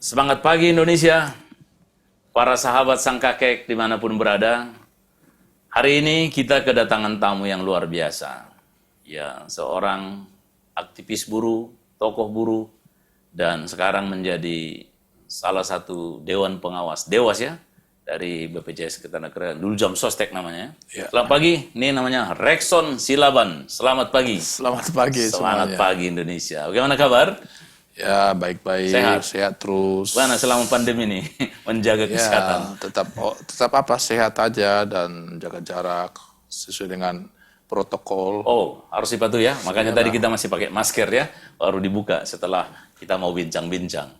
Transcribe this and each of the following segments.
Semangat pagi Indonesia, para sahabat sang kakek dimanapun berada. Hari ini kita kedatangan tamu yang luar biasa. Ya, seorang aktivis buruh, tokoh buruh, dan sekarang menjadi salah satu dewan pengawas, dewas ya, dari BPJS Ketenagakerjaan, dulu Jam Sostek namanya. Ya. Selamat pagi, ini namanya Rekson Silaban. Selamat pagi. Selamat pagi Semangat semuanya. pagi Indonesia. Bagaimana kabar? Ya, baik-baik, sehat terus. Bagaimana selama pandemi ini menjaga kesehatan? Ya, tetap apa sehat aja dan jaga jarak sesuai dengan protokol. Oh, harus dipatuhi ya. Makanya tadi kita masih pakai masker ya, baru dibuka setelah kita mau bincang-bincang.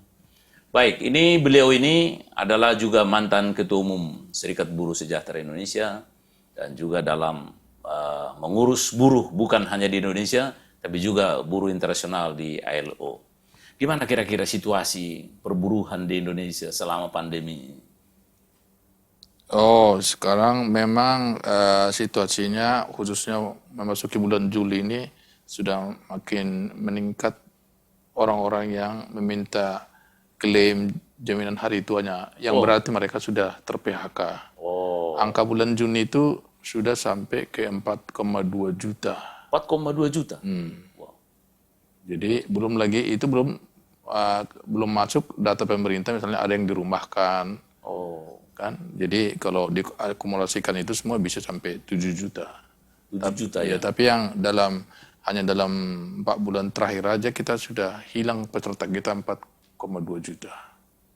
Baik, beliau ini adalah juga mantan Ketua Umum Serikat Buruh Sejahtera Indonesia dan juga dalam mengurus buruh bukan hanya di Indonesia, tapi juga buruh internasional di ILO. Gimana kira-kira situasi perburuhan di Indonesia selama pandemi? Oh, sekarang memang situasinya khususnya memasuki bulan Juli ini sudah makin meningkat orang-orang yang meminta klaim jaminan hari tuanya, yang berarti mereka sudah ter-PHK. Oh, Angka bulan Juni itu sudah sampai ke 4,2 juta. 4,2 juta. Wow. Jadi belum masuk data pemerintah, misalnya ada yang dirumahkan, Oh, kan? Jadi kalau diakumulasikan itu semua bisa sampai 7 juta. 7 juta ya. Tapi yang hanya dalam 4 bulan terakhir aja kita sudah hilang peserta kita 4,2 juta.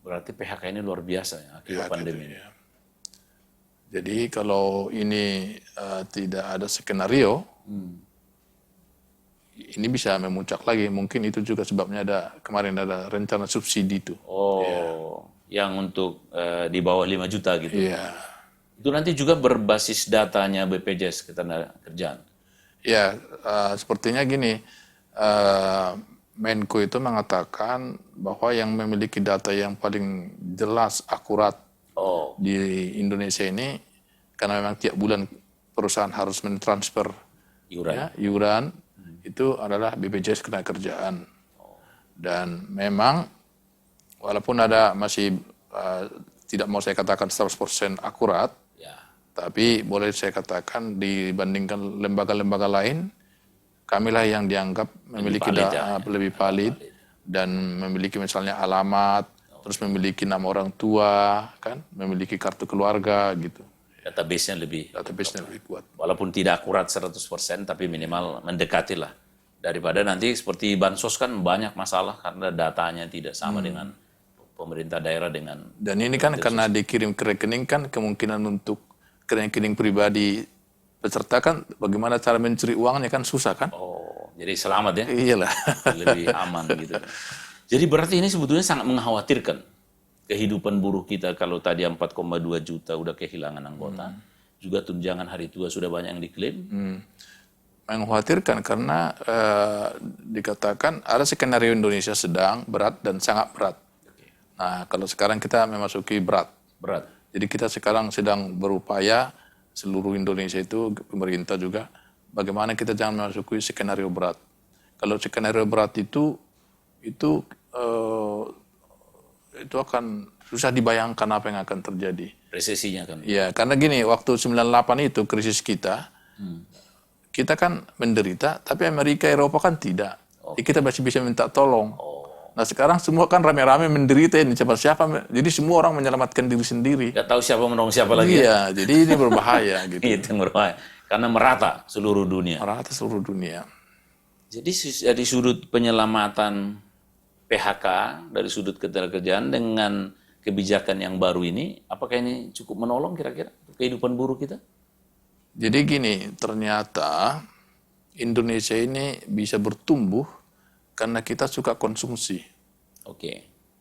Berarti PHK ini luar biasa ya akibat pandemi ini. Ya. Jadi kalau ini tidak ada skenario, ini bisa memuncak lagi. Mungkin itu juga sebabnya kemarin ada rencana subsidi itu. Oh, yang untuk di bawah 5 juta gitu. Iya. Itu nanti juga berbasis datanya BPJS Ketenagakerjaan. Ya, sepertinya gini, Menko itu mengatakan bahwa yang memiliki data yang paling jelas, akurat di Indonesia ini, karena memang tiap bulan perusahaan harus mentransfer iuran, itu adalah BPJS Ketenagakerjaan. Dan memang walaupun ada masih tidak mau saya katakan 100% akurat, tapi boleh saya katakan dibandingkan lembaga-lembaga lain, kamilah yang dianggap memiliki data lebih valid dan memiliki misalnya alamat, terus memiliki nama orang tua, kan, memiliki kartu keluarga gitu. Database-nya lebih kuat. Walaupun tidak akurat 100%, tapi minimal mendekati lah. Daripada nanti seperti Bansos kan banyak masalah karena datanya tidak sama dengan pemerintah daerah dengan... Dan ini kan karena dikirim ke rekening kan kemungkinan untuk ke rekening pribadi peserta kan bagaimana cara mencuri uangnya kan susah kan? Oh, jadi selamat ya? Iyalah. Lebih aman gitu. Jadi berarti ini sebetulnya sangat mengkhawatirkan kehidupan buruh kita kalau tadi 4,2 juta udah kehilangan anggota, juga tunjangan hari tua sudah banyak yang diklaim. Mengkhawatirkan karena dikatakan ada skenario Indonesia sedang, berat, dan sangat berat. Nah, kalau sekarang kita memasuki berat. Jadi kita sekarang sedang berupaya seluruh Indonesia itu, pemerintah juga, bagaimana kita jangan memasuki skenario berat. Kalau skenario berat itu akan susah dibayangkan apa yang akan terjadi. Resesinya kan. Iya, karena gini, waktu 98 itu krisis kita kan menderita, tapi Amerika, Eropa kan tidak. Jadi kita masih bisa minta tolong. Nah sekarang semua kan rame-rame menderita ini, siapa. Jadi semua orang menyelamatkan diri sendiri. Gak tahu siapa menolong siapa lagi. Iya, jadi ini berbahaya gitu. Itu yang berbahaya. Karena merata seluruh dunia. Jadi dari sudut penyelamatan PHK, dari sudut ketenagakerjaan dengan kebijakan yang baru ini, apakah ini cukup menolong kira-kira kehidupan buruh kita? Jadi gini, ternyata Indonesia ini bisa bertumbuh karena kita suka konsumsi.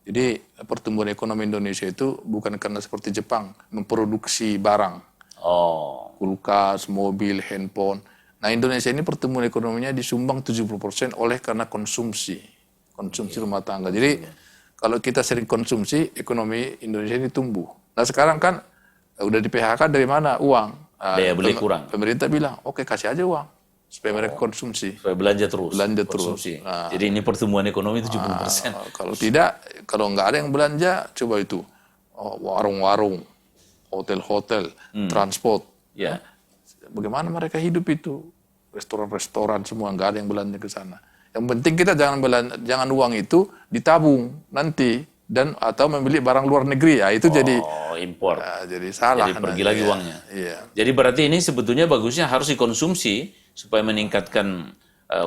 Jadi pertumbuhan ekonomi Indonesia itu bukan karena seperti Jepang, memproduksi barang. Kulkas, mobil, handphone. Nah Indonesia ini pertumbuhan ekonominya disumbang 70% karena konsumsi rumah tangga. Jadi kalau kita sering konsumsi, ekonomi Indonesia ini tumbuh. Nah sekarang kan udah di PHK dari mana? Uang. Daya beli kurang. Pemerintah bilang, oke kasih aja uang. supaya mereka konsumsi. Supaya belanja terus. Belanja terus. Konsumsi. Jadi ini pertumbuhan ekonomi 70%. Kalau tidak, kalau nggak ada yang belanja, coba itu warung-warung, hotel-hotel, transport. Ya. Bagaimana mereka hidup itu? Restoran-restoran semua nggak ada yang belanja ke sana. Yang penting kita jangan uang itu ditabung nanti dan atau membeli barang luar negeri ya itu jadi impor. Jadi salah. Jadi pergi lagi uangnya. Iya. Jadi berarti ini sebetulnya bagusnya harus dikonsumsi supaya meningkatkan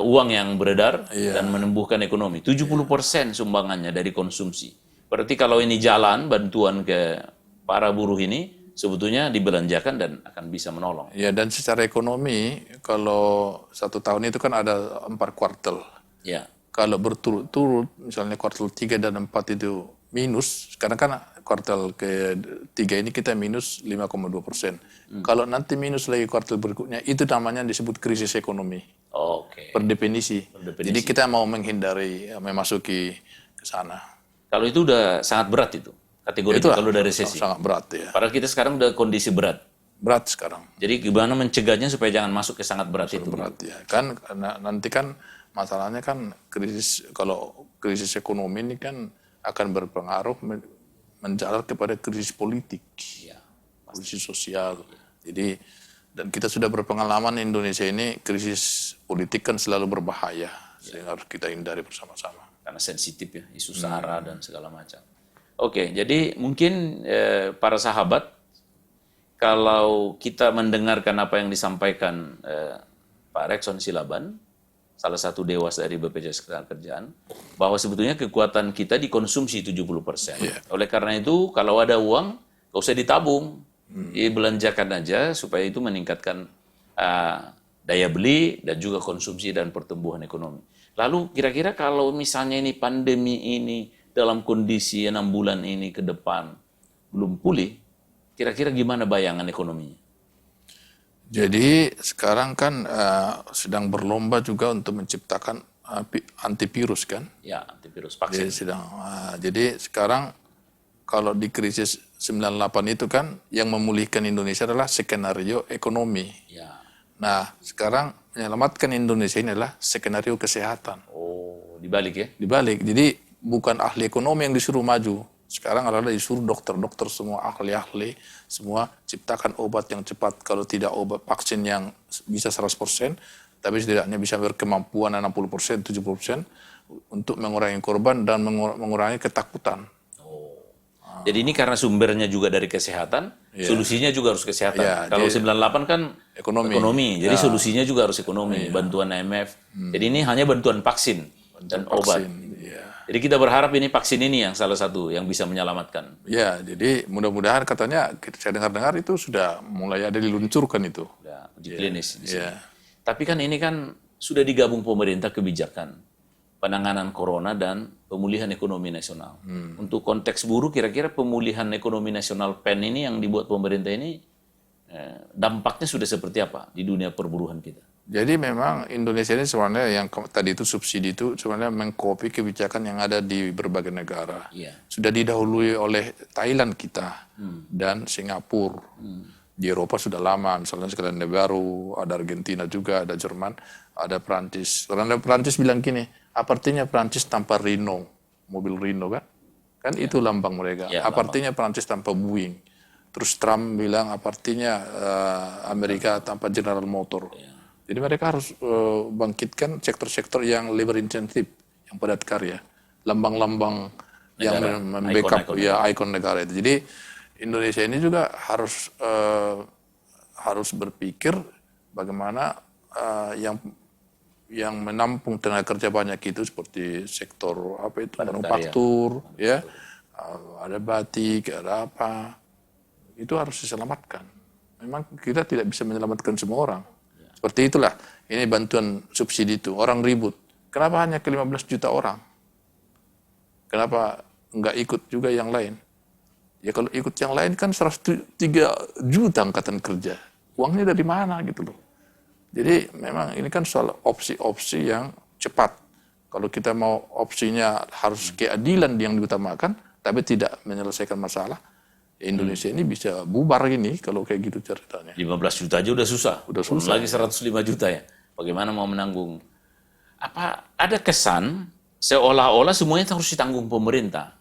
uang yang beredar dan menumbuhkan ekonomi. 70% sumbangannya dari konsumsi. Berarti kalau ini jalan bantuan ke para buruh ini sebetulnya dibelanjakan dan akan bisa menolong. Ya, dan secara ekonomi kalau 1 tahun itu kan ada 4 kuartal. Ya. Kalau berturut-turut misalnya kuartal 3 dan 4 itu minus, sekarang kan kuartal ke-3 ini kita minus 5,2%. Kalau nanti minus lagi kuartal berikutnya, itu namanya disebut krisis ekonomi. Oke. Per definisi. Jadi kita mau menghindari memasuki ke sana. Kalau itu udah sangat berat itu. Kategori kalau udah resesi. Sangat berat ya. Padahal kita sekarang udah kondisi berat. Berat sekarang. Jadi gimana mencegahnya supaya jangan masuk ke sangat berat itu? Berat ya. Kan nanti kan masalahnya kan kalau krisis ekonomi ini kan akan berpengaruh menjalar kepada krisis politik. Ya. Krisis sosial. Jadi dan kita sudah berpengalaman Indonesia ini krisis politik kan selalu berbahaya. Sehingga harus kita hindari bersama-sama. Karena sensitif ya, isu SARA dan segala macam. Oke, jadi mungkin para sahabat, kalau kita mendengarkan apa yang disampaikan Pak Rekson Silaban, salah satu dewas dari BPJS Ketenagakerjaan, bahwa sebetulnya kekuatan kita dikonsumsi 70%. Oleh karena itu, kalau ada uang, nggak usah ditabung, dibelanjakan aja supaya itu meningkatkan daya beli dan juga konsumsi dan pertumbuhan ekonomi. Lalu kira-kira kalau misalnya ini pandemi ini dalam kondisi 6 bulan ini ke depan belum pulih, kira-kira gimana bayangan ekonominya? Jadi sekarang kan sedang berlomba juga untuk menciptakan antivirus kan? Ya, antivirus vaksin. Jadi sekarang kalau di krisis 98 itu kan yang memulihkan Indonesia adalah skenario ekonomi. Ya. Nah sekarang menyelamatkan Indonesia ini adalah skenario kesehatan. Oh, dibalik ya? Dibalik, jadi bukan ahli ekonomi yang disuruh maju. Sekarang adalah disuruh dokter-dokter semua, ahli-ahli, semua ciptakan obat yang cepat. Kalau tidak obat vaksin yang bisa 100%, tapi setidaknya bisa berkemampuan 60%, 70% untuk mengurangi korban dan mengurangi ketakutan. Jadi ini karena sumbernya juga dari kesehatan, solusinya juga harus kesehatan. Kalau 98 kan ekonomi. Jadi solusinya juga harus ekonomi, bantuan IMF. Jadi ini hanya bantuan vaksin dan obat. Jadi kita berharap ini vaksin ini yang salah satu yang bisa menyelamatkan. Ya, jadi mudah-mudahan katanya saya dengar-dengar itu sudah mulai ada diluncurkan itu. Ya, uji klinis di sini. Tapi kan ini kan sudah digabung pemerintah kebijakan penanganan corona dan pemulihan ekonomi nasional. Untuk konteks buruh, kira-kira pemulihan ekonomi nasional PEN ini yang dibuat pemerintah ini dampaknya sudah seperti apa di dunia perburuhan kita? Jadi memang Indonesia ini sebenarnya yang tadi itu subsidi itu sebenarnya mengkopi kebijakan yang ada di berbagai negara. Sudah didahului oleh Thailand kita dan Singapura. Di Eropa sudah lama, misalnya Selandia Baru, ada Argentina juga, ada Jerman, ada Prancis. Karena Prancis bilang gini, apa artinya Prancis tanpa Renault, mobil Renault kan? Kan itu lambang mereka. Apa artinya Prancis tanpa Boeing? Terus Trump bilang apa artinya Amerika tanpa General Motor. Jadi mereka harus bangkitkan sektor-sektor yang labor intensive, yang padat karya, lambang-lambang yang membackup ikon negara itu. Jadi Indonesia ini juga harus berpikir bagaimana yang menampung tenaga kerja banyak itu seperti sektor manufaktur, ada batik, ada apa, itu harus diselamatkan. Memang kita tidak bisa menyelamatkan semua orang. Seperti itulah, ini bantuan subsidi itu, orang ribut. Kenapa hanya ke 15 juta orang? Kenapa nggak ikut juga yang lain? Ya kalau ikut yang lain kan 103 juta angkatan kerja. Uangnya dari mana gitu loh. Jadi memang ini kan soal opsi-opsi yang cepat. Kalau kita mau opsinya harus keadilan yang diutamakan, tapi tidak menyelesaikan masalah, Indonesia ini bisa bubar gini kalau kayak gitu ceritanya. 15 juta aja udah susah. Lagi 105 juta ya. Bagaimana mau menanggung? Apa ada kesan seolah-olah semuanya harus ditanggung pemerintah?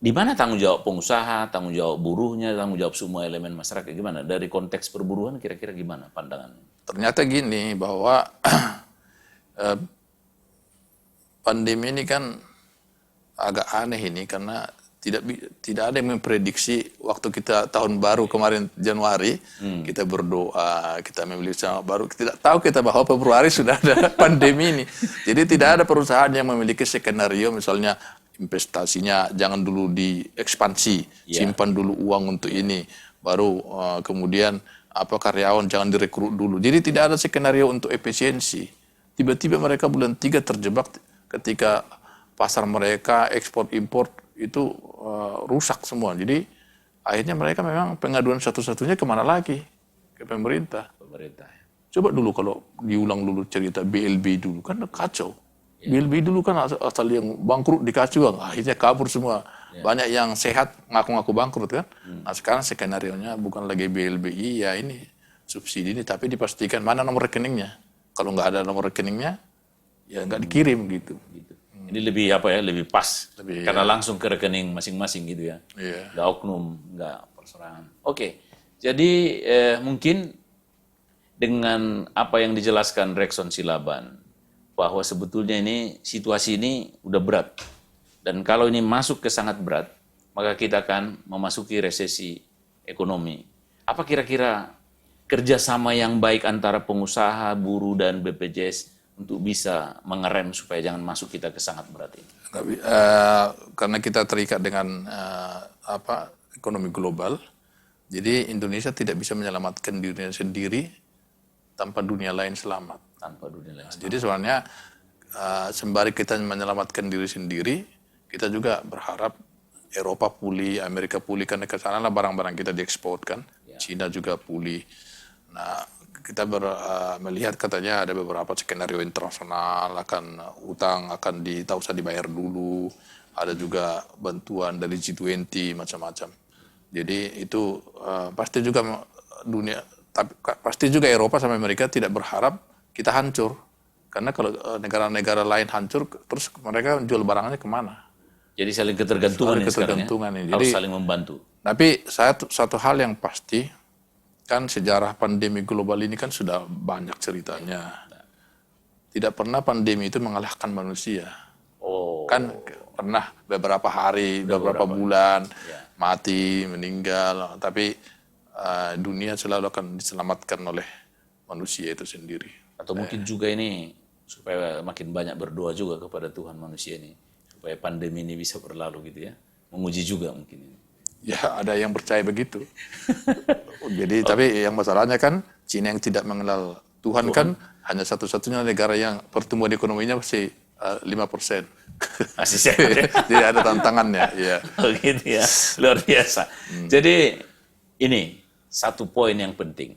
Di mana tanggung jawab pengusaha, tanggung jawab buruhnya, tanggung jawab semua elemen masyarakat? Gimana? Dari konteks perburuan kira-kira gimana pandangannya? Ternyata gini bahwa eh, pandemi ini kan agak aneh ini karena tidak ada yang memprediksi waktu kita tahun baru kemarin Januari kita berdoa, kita membeli sama baru, tidak tahu kita bahwa Februari sudah ada pandemi ini. Jadi tidak ada perusahaan yang memiliki skenario misalnya investasinya jangan dulu diekspansi, simpan dulu uang untuk ini, baru kemudian apa karyawan jangan direkrut dulu. Jadi tidak ada skenario untuk efisiensi. Tiba-tiba mereka bulan 3 terjebak ketika pasar mereka ekspor impor itu rusak semua. Jadi akhirnya mereka memang pengaduan satu-satunya kemana lagi? Ke pemerintah. Coba dulu kalau diulang dulu cerita BLB dulu kan kacau. BLB dulu kan asal yang bangkrut dikacau, akhirnya kabur semua. Banyak yang sehat ngaku-ngaku bangkrut kan. Nah sekarang skenario-nya bukan lagi BLBI, ya ini subsidi ini, tapi dipastikan mana nomor rekeningnya. Kalau nggak ada nomor rekeningnya, ya nggak dikirim gitu. Ini lebih apa ya, lebih pas. Lebih, karena langsung ke rekening masing-masing gitu ya. Iya. Nggak oknum, nggak perseorangan. Oke, jadi mungkin dengan apa yang dijelaskan Rekson Silaban, bahwa sebetulnya ini situasi ini udah berat. Dan kalau ini masuk ke sangat berat, maka kita akan memasuki resesi ekonomi. Apa kira-kira kerjasama yang baik antara pengusaha, buruh, dan BPJS untuk bisa mengerem supaya jangan masuk kita ke sangat berat ini? Karena kita terikat dengan ekonomi global, jadi Indonesia tidak bisa menyelamatkan dirinya sendiri tanpa dunia lain selamat. Jadi sebenarnya sembari kita menyelamatkan diri sendiri, kita juga berharap Eropa pulih, Amerika pulih, karena ke sana lah barang-barang kita diekspor kan, Cina juga pulih. Nah, kita melihat katanya ada beberapa skenario internasional akan utang akan tak usah dibayar dulu, ada juga bantuan dari G20 macam-macam. Jadi itu pasti juga dunia, tapi pasti juga Eropa sama Amerika tidak berharap kita hancur, karena kalau negara-negara lain hancur, terus mereka jual barangnya kemana? Jadi saling ketergantungan ini sekarang ya, Jadi, harus saling membantu. Tapi satu hal yang pasti, kan sejarah pandemi global ini kan sudah banyak ceritanya. Tidak pernah pandemi itu mengalahkan manusia. Kan pernah beberapa hari, beberapa bulan, mati, meninggal. Tapi dunia selalu akan diselamatkan oleh manusia itu sendiri. Atau mungkin juga ini supaya makin banyak berdoa juga kepada Tuhan manusia ini. Supaya pandemi ini bisa berlalu gitu ya. Menguji juga mungkin ini. Ya ada yang percaya begitu. Jadi tapi yang masalahnya kan Cina yang tidak mengenal Tuhan kan hanya satu-satunya negara yang pertumbuhan ekonominya masih 5%. Masih sehat ya? Jadi ada tantangannya. Ya. Oh gitu ya, luar biasa. Jadi ini satu poin yang penting.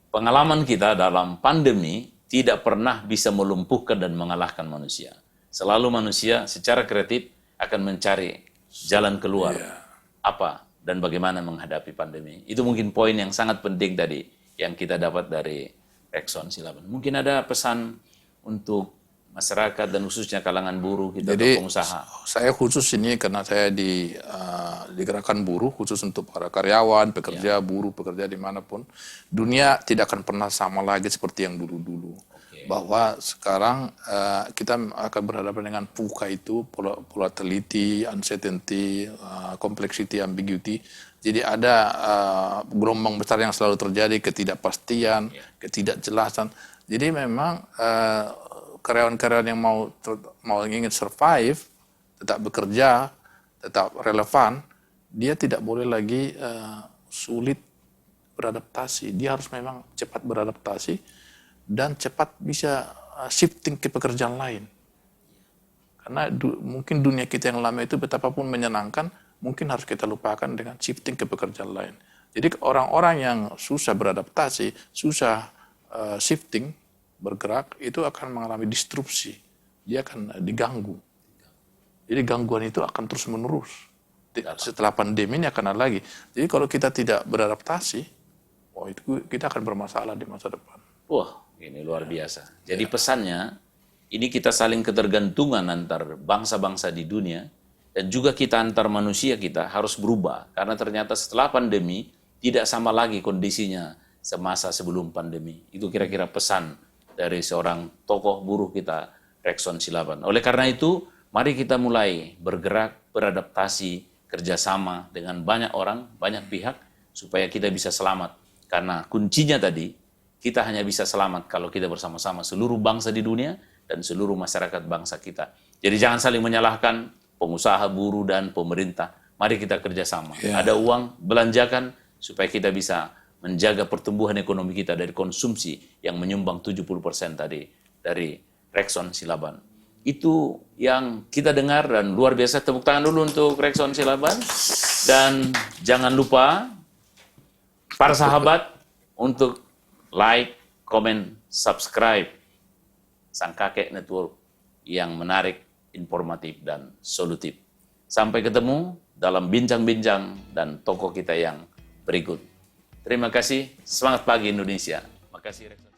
Pengalaman kita dalam pandemi tidak pernah bisa melumpuhkan dan mengalahkan manusia. Selalu manusia secara kreatif akan mencari jalan keluar. Apa dan bagaimana menghadapi pandemi. Itu mungkin poin yang sangat penting tadi yang kita dapat dari Rekson Silaban. Mungkin ada pesan untuk masyarakat dan khususnya kalangan buruh kita atau pengusaha. Saya khusus ini karena saya di gerakan buruh khusus untuk para karyawan, pekerja, buruh, pekerja dimanapun. Dunia tidak akan pernah sama lagi seperti yang dulu-dulu. Bahwa sekarang kita akan berhadapan dengan VUCA itu, volatility, uncertainty, complexity, ambiguity. Jadi ada gelombang besar yang selalu terjadi, ketidakpastian, ketidakjelasan. Jadi memang karyawan-karyawan yang mau ingin survive, tetap bekerja, tetap relevan, dia tidak boleh lagi sulit beradaptasi. Dia harus memang cepat beradaptasi dan cepat bisa shifting ke pekerjaan lain. Karena mungkin dunia kita yang lama itu betapapun menyenangkan, mungkin harus kita lupakan dengan shifting ke pekerjaan lain. Jadi orang-orang yang susah beradaptasi, susah shifting, bergerak, itu akan mengalami disrupsi. Dia akan diganggu. Jadi gangguan itu akan terus menerus. Setelah pandemi ini akan ada lagi. Jadi kalau kita tidak beradaptasi, itu kita akan bermasalah di masa depan. Wah, Ini luar biasa. Jadi pesannya, ini kita saling ketergantungan antar bangsa-bangsa di dunia, dan juga kita antar manusia kita harus berubah. Karena ternyata setelah pandemi, tidak sama lagi kondisinya semasa sebelum pandemi. Itu kira-kira pesan dari seorang tokoh buruh kita, Rexon Silaban. Oleh karena itu, mari kita mulai bergerak, beradaptasi, kerjasama dengan banyak orang, banyak pihak, supaya kita bisa selamat. Karena kuncinya tadi, kita hanya bisa selamat kalau kita bersama-sama seluruh bangsa di dunia dan seluruh masyarakat bangsa kita. Jadi jangan saling menyalahkan pengusaha, buruh, dan pemerintah. Mari kita kerjasama. Ada uang, belanjakan supaya kita bisa menjaga pertumbuhan ekonomi kita dari konsumsi yang menyumbang 70% tadi dari Rexon Silaban. Itu yang kita dengar dan luar biasa. Tepuk tangan dulu untuk Rexon Silaban. Dan jangan lupa para sahabat untuk like, komen, subscribe Sang Kakek Network yang menarik, informatif, dan solutif. Sampai ketemu dalam bincang-bincang dan tokoh kita yang berikut. Terima kasih. Semangat pagi Indonesia. Makasih Rexon.